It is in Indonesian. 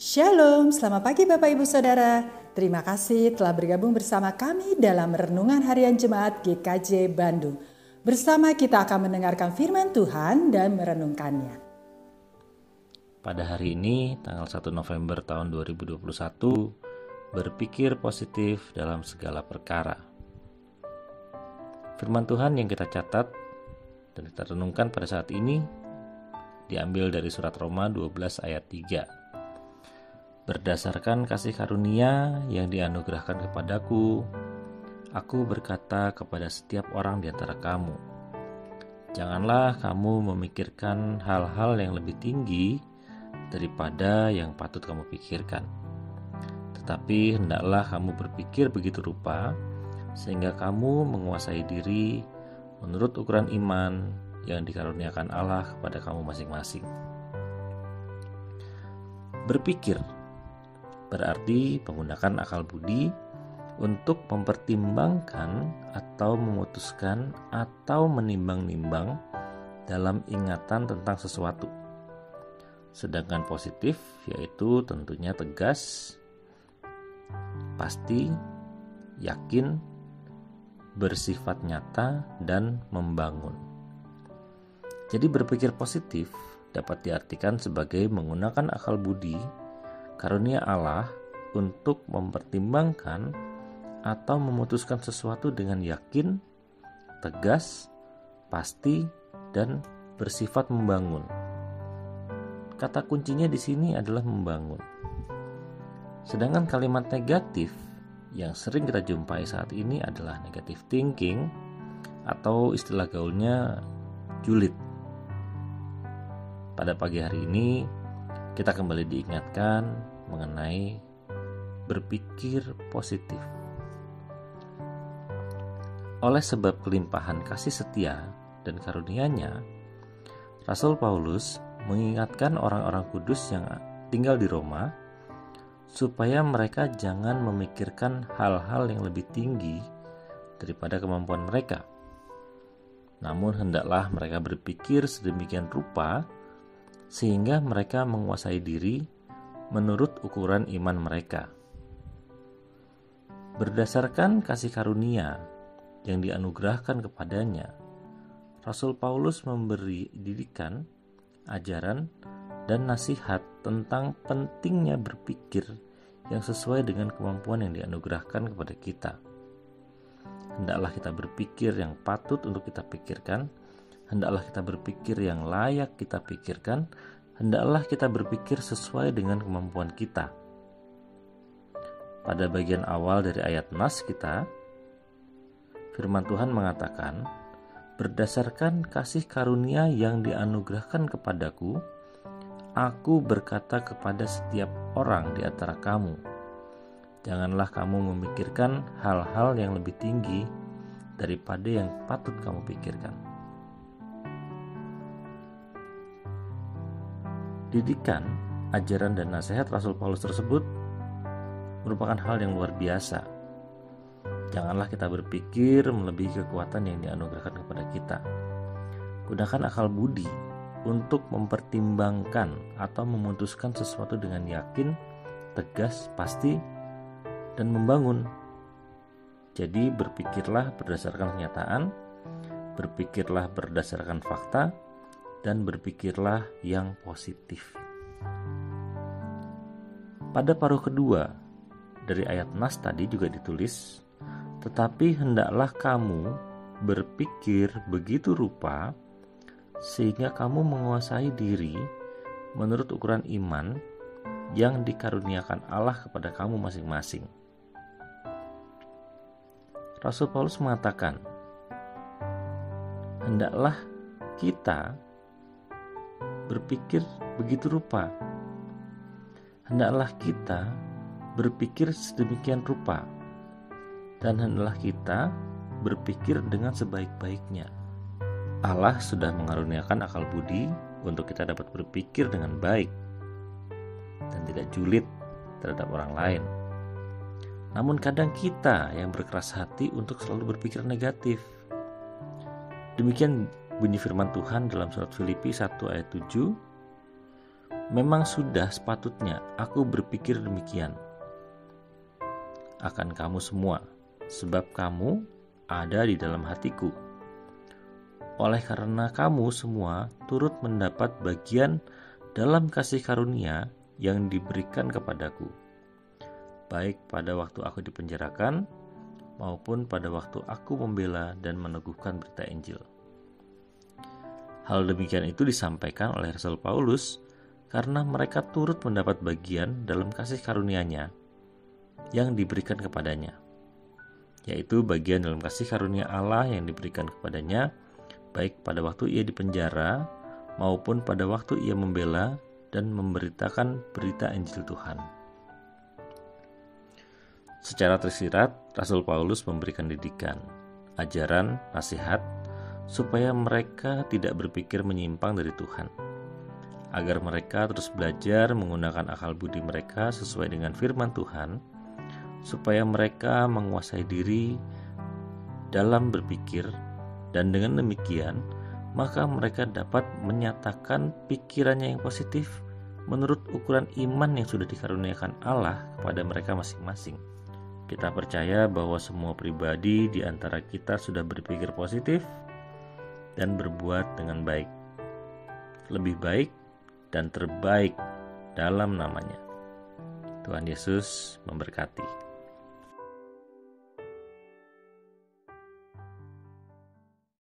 Shalom, selamat pagi Bapak Ibu Saudara. Terima kasih telah bergabung bersama kami dalam Renungan Harian Jemaat GKJ Bandung. Bersama kita akan mendengarkan firman Tuhan dan merenungkannya. Pada hari ini, tanggal 1 November tahun 2021, berpikir positif dalam segala perkara. Firman Tuhan yang kita catat dan kita renungkan pada saat ini diambil dari surat Roma 12 ayat 3. Berdasarkan kasih karunia yang dianugerahkan kepadaku, aku berkata kepada setiap orang di antara kamu, janganlah kamu memikirkan hal-hal yang lebih tinggi daripada yang patut kamu pikirkan. Tetapi hendaklah kamu berpikir begitu rupa, sehingga kamu menguasai diri menurut ukuran iman yang dikaruniakan Allah kepada kamu masing-masing. Berpikir berarti menggunakan akal budi untuk mempertimbangkan atau memutuskan atau menimbang-nimbang dalam ingatan tentang sesuatu. Sedangkan positif yaitu tentunya tegas, pasti, yakin, bersifat nyata, dan membangun. Jadi berpikir positif dapat diartikan sebagai menggunakan akal budi karunia Allah untuk mempertimbangkan atau memutuskan sesuatu dengan yakin, tegas, pasti, dan bersifat membangun. Kata kuncinya di sini adalah membangun. Sedangkan kalimat negatif yang sering kita jumpai saat ini adalah negative thinking atau istilah gaulnya julid. Pada pagi hari ini kita kembali diingatkan mengenai berpikir positif. Oleh sebab kelimpahan kasih setia dan karunia-Nya, Rasul Paulus mengingatkan orang-orang kudus yang tinggal di Roma supaya mereka jangan memikirkan hal-hal yang lebih tinggi daripada kemampuan mereka. Namun hendaklah mereka berpikir sedemikian rupa sehingga mereka menguasai diri menurut ukuran iman mereka. Berdasarkan kasih karunia yang dianugerahkan kepadanya, Rasul Paulus memberi didikan, ajaran, dan nasihat tentang pentingnya berpikir yang sesuai dengan kemampuan yang dianugerahkan kepada kita. Hendaklah kita berpikir yang patut untuk kita pikirkan, hendaklah kita berpikir yang layak kita pikirkan, hendaklah kita berpikir sesuai dengan kemampuan kita. Pada bagian awal dari ayat nas kita, firman Tuhan mengatakan, berdasarkan kasih karunia yang dianugerahkan kepadaku, aku berkata kepada setiap orang di antara kamu, janganlah kamu memikirkan hal-hal yang lebih tinggi daripada yang patut kamu pikirkan. Didikan, ajaran, dan nasihat Rasul Paulus tersebut merupakan hal yang luar biasa. Janganlah kita berpikir melebihi kekuatan yang dianugerahkan kepada kita. Gunakan akal budi untuk mempertimbangkan atau memutuskan sesuatu dengan yakin, tegas, pasti, dan membangun. Jadi berpikirlah berdasarkan kenyataan, berpikirlah berdasarkan fakta, dan berpikirlah yang positif. Pada paruh kedua dari ayat nas tadi juga ditulis, tetapi hendaklah kamu berpikir begitu rupa sehingga kamu menguasai diri menurut ukuran iman yang dikaruniakan Allah kepada kamu masing-masing. Rasul Paulus mengatakan, hendaklah kita berpikir begitu rupa. Hendaklah kita berpikir sedemikian rupa. Dan hendaklah kita berpikir dengan sebaik-baiknya. Allah sudah mengaruniakan akal budi untuk kita dapat berpikir dengan baik dan tidak julid terhadap orang lain. Namun kadang kita yang berkeras hati untuk selalu berpikir negatif. Demikian bunyi firman Tuhan dalam surat Filipi 1 ayat 7. Memang sudah sepatutnya aku berpikir demikian akan kamu semua, sebab kamu ada di dalam hatiku. Oleh karena kamu semua turut mendapat bagian dalam kasih karunia yang diberikan kepadaku, baik pada waktu aku dipenjarakan maupun pada waktu aku membela dan meneguhkan berita Injil. Hal demikian itu disampaikan oleh Rasul Paulus karena mereka turut mendapat bagian dalam kasih karunia-Nya yang diberikan kepadanya, yaitu bagian dalam kasih karunia Allah yang diberikan kepadanya baik pada waktu ia dipenjara maupun pada waktu ia membela dan memberitakan berita Injil Tuhan. Secara tersirat, Rasul Paulus memberikan didikan, ajaran, nasihat, supaya mereka tidak berpikir menyimpang dari Tuhan, agar mereka terus belajar menggunakan akal budi mereka sesuai dengan firman Tuhan, supaya mereka menguasai diri dalam berpikir, dan dengan demikian maka mereka dapat menyatakan pikirannya yang positif menurut ukuran iman yang sudah dikaruniakan Allah kepada mereka masing-masing. Kita percaya bahwa semua pribadi di antara kita sudah berpikir positif dan berbuat dengan baik, lebih baik dan terbaik dalam namanya. Tuhan Yesus memberkati.